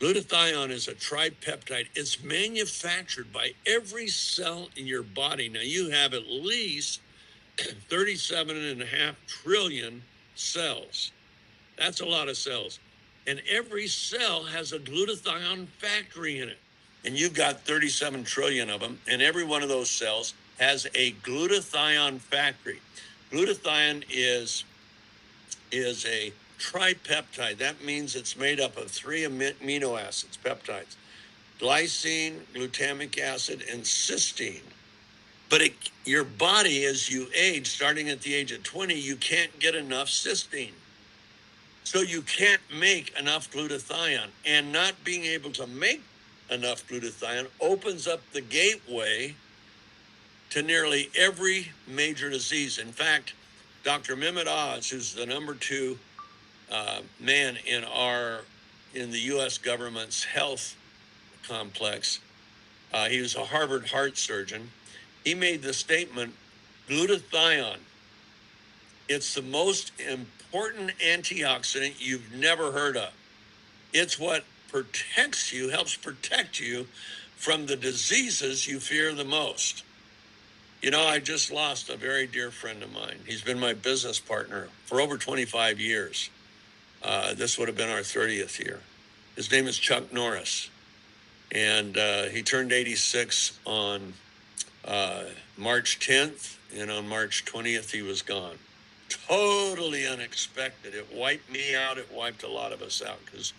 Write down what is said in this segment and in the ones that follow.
Glutathione is a tripeptide. It's manufactured by every cell in your body. Now, you have at least 37.5 trillion cells. That's a lot of cells. And every cell has a glutathione factory in it. And you've got 37 trillion of them. And every one of those cells has a glutathione factory. Glutathione is a tripeptide. That means it's made up of 3 amino acids, peptides: glycine, glutamic acid, and cysteine. But your body, as you age, starting at the age of 20, you can't get enough cysteine. So you can't make enough glutathione. And not being able to make enough glutathione opens up the gateway to nearly every major disease. In fact, Dr. Mehmet Oz, who's the number 2 man in the U.S. government's health complex, he was a Harvard heart surgeon. He made the statement, glutathione, it's the most important antioxidant you've never heard of. It's what protects you, helps protect you from the diseases you fear the most. You know, I just lost a very dear friend of mine. He's been my business partner for over 25 years. This would have been our 30th year. His name is Chuck Norris. And he turned 86 on March 10th. And on March 20th, he was gone. Totally unexpected. It wiped me out. It wiped a lot of us out because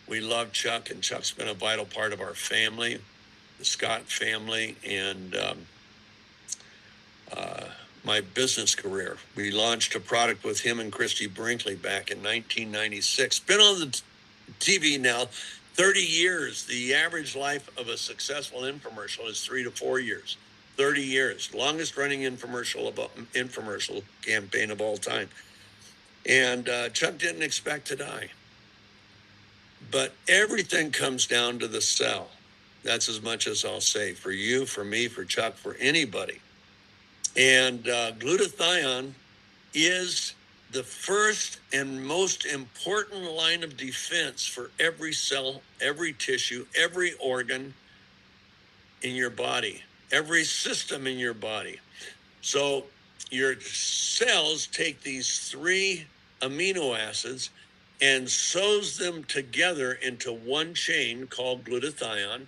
we love Chuck. And Chuck's been a vital part of our family, the Scott family, and my business career. We launched a product with him and Christie Brinkley back in 1996. Been on the TV now 30 years. The average life of a successful infomercial is 3 to 4 years. 30 years. Longest running infomercial campaign of all time. And Chuck didn't expect to die. But everything comes down to the cell. That's as much as I'll say for you, for me, for Chuck, for anybody. And glutathione is the first and most important line of defense for every cell, every tissue, every organ in your body, every system in your body. So your cells take these 3 amino acids and sews them together into one chain called glutathione,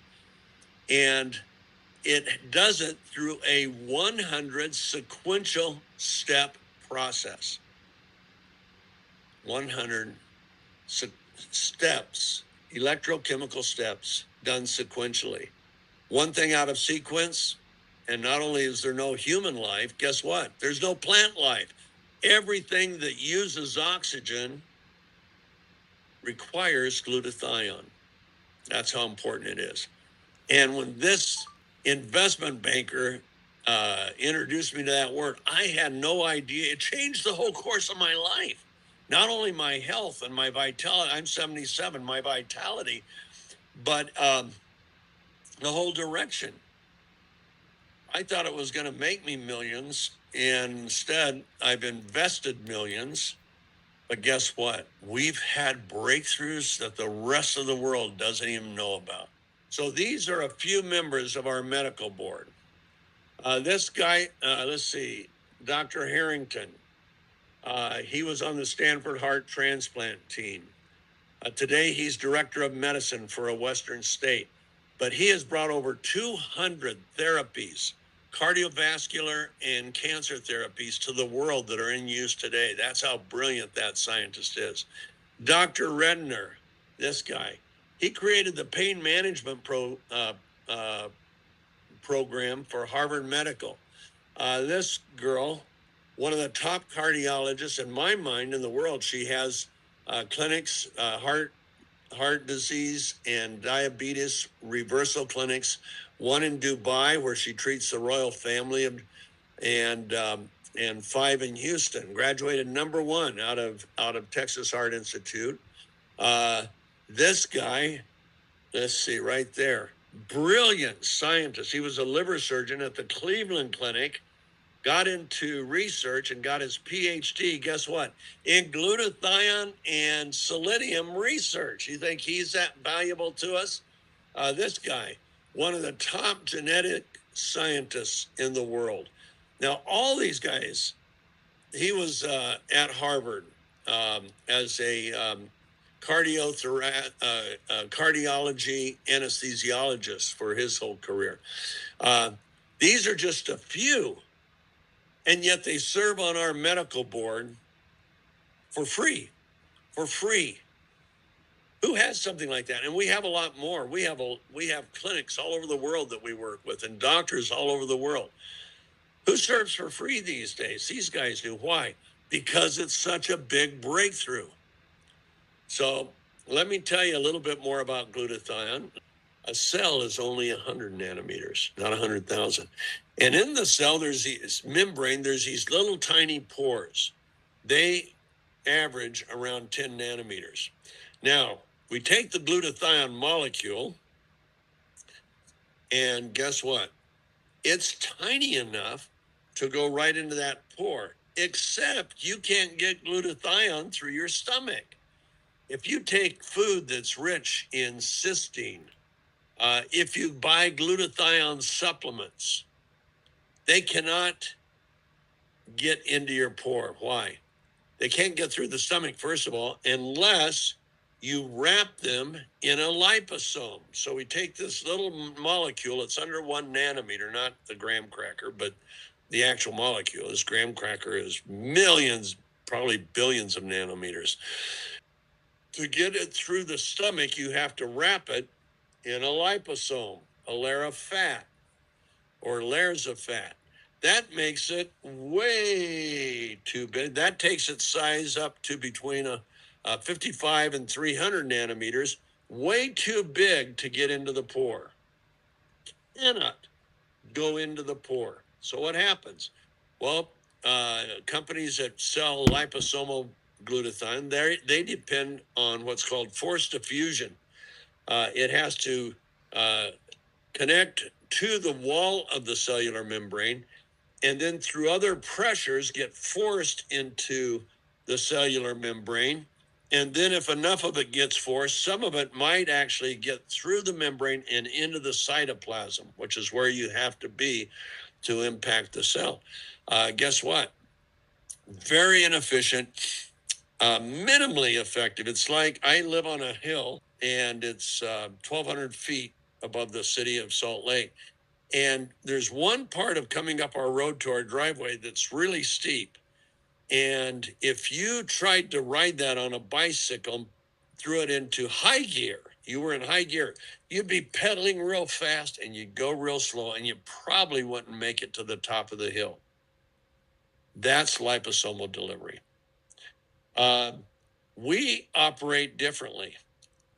and it does it through a 100 sequential step process. 100 steps, electrochemical steps done sequentially. One thing out of sequence, and not only is there no human life, guess what? There's no plant life. Everything that uses oxygen requires glutathione. That's how important it is. And when this investment banker introduced me to that word, I had no idea. It changed the whole course of my life. Not only my health and my vitality, I'm 77, my vitality, but the whole direction. I thought it was going to make me millions, and instead I've invested millions. But guess what? We've had breakthroughs that the rest of the world doesn't even know about. So these are a few members of our medical board. This guy, let's see, Dr. Harrington. He was on the Stanford Heart Transplant team. Today, he's director of medicine for a Western state. But he has brought over 200 therapies, cardiovascular and cancer therapies, to the world that are in use today. That's how brilliant that scientist is. Dr. Redner, this guy, he created the pain management program for Harvard Medical. This girl, one of the top cardiologists in my mind in the world, she has clinics, heart disease and diabetes reversal clinics, one in Dubai where she treats the royal family, and 5 in Houston. Graduated number 1 out of Texas Heart Institute. This guy, let's see right there, brilliant scientist. He was a liver surgeon at the Cleveland Clinic got into research and got his PhD, guess what? In glutathione and selenium research. You think he's that valuable to us? This guy, one of the top genetic scientists in the world. Now, all these guys, he was at Harvard as a cardiology anesthesiologist for his whole career. These are just a few, and yet they serve on our medical board for free. For free. Who has something like that? And we have a lot more. We have clinics all over the world that we work with, and doctors all over the world. Who serves for free these days? These guys do. Why? Because it's such a big breakthrough. So let me tell you a little bit more about glutathione. A cell is only 100 nanometers, not 100,000. And in the cell, there's this membrane, there's these little tiny pores. They average around 10 nanometers. Now, we take the glutathione molecule, and guess what? It's tiny enough to go right into that pore, except you can't get glutathione through your stomach. If you take food that's rich in cysteine, if you buy glutathione supplements, they cannot get into your pore. Why? They can't get through the stomach, first of all, unless you wrap them in a liposome. So we take this little molecule, it's under 1 nanometer, not the graham cracker, but the actual molecule. This graham cracker is millions, probably billions of nanometers. To get it through the stomach, you have to wrap it in a liposome, a layer of fat, or layers of fat. That makes it way too big. That takes its size up to between 55 and 300 nanometers, way too big to get into the pore. Cannot go into the pore. So what happens? Well, companies that sell liposomal glutathione, they depend on what's called forced diffusion. It has to connect to the wall of the cellular membrane, and then through other pressures get forced into the cellular membrane. And then if enough of it gets forced, some of it might actually get through the membrane and into the cytoplasm, which is where you have to be to impact the cell. Guess what? Very inefficient, minimally effective. It's like I live on a hill, and it's 1,200 feet above the city of Salt Lake. And there's one part of coming up our road to our driveway that's really steep. And if you tried to ride that on a bicycle, threw it into high gear, you were in high gear, you'd be pedaling real fast and you'd go real slow, and you probably wouldn't make it to the top of the hill. That's liposomal delivery. We operate differently.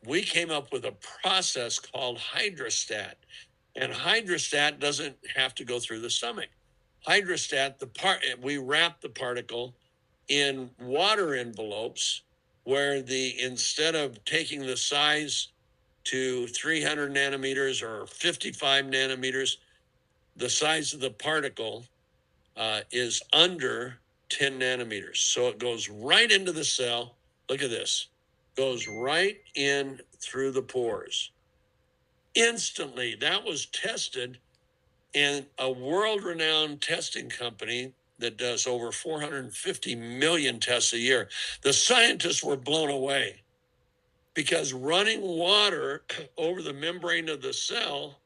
We came up with a process called HydraStat. And HydraStat doesn't have to go through the stomach. HydraStat, we wrap the particle in water envelopes where instead of taking the size to 300 nanometers or 55 nanometers, the size of the particle is under 10 nanometers. So it goes right into the cell. Look at this. Goes right in through the pores. Instantly. That was tested in a world-renowned testing company that does over 450 million tests a year. The scientists were blown away because running water over the membrane of the cell,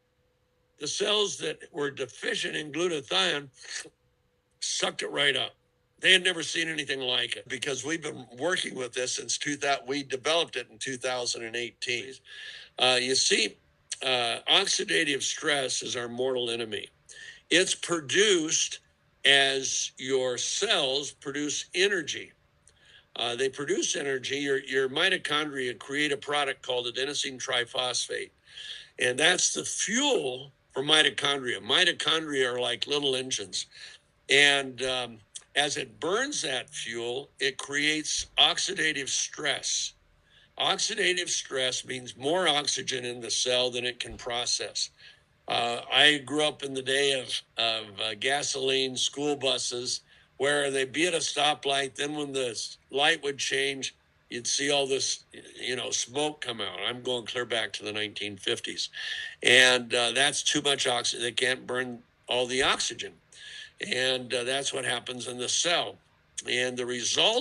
the cells that were deficient in glutathione sucked it right up. They had never seen anything like it because we've been working with this since 2000. We developed it in 2018. You see, oxidative stress is our mortal enemy. It's produced as your cells produce energy. They produce energy. Your mitochondria create a product called adenosine triphosphate. And that's the fuel for mitochondria. Mitochondria are like little engines. And as it burns that fuel, it creates oxidative stress. Oxidative stress means more oxygen in the cell than it can process. I grew up in the day of gasoline school buses where they'd be at a stoplight. Then when the light would change, you'd see all this, smoke come out. I'm going clear back to the 1950s. And that's too much oxygen. They can't burn all the oxygen. And that's what happens in the cell. And the result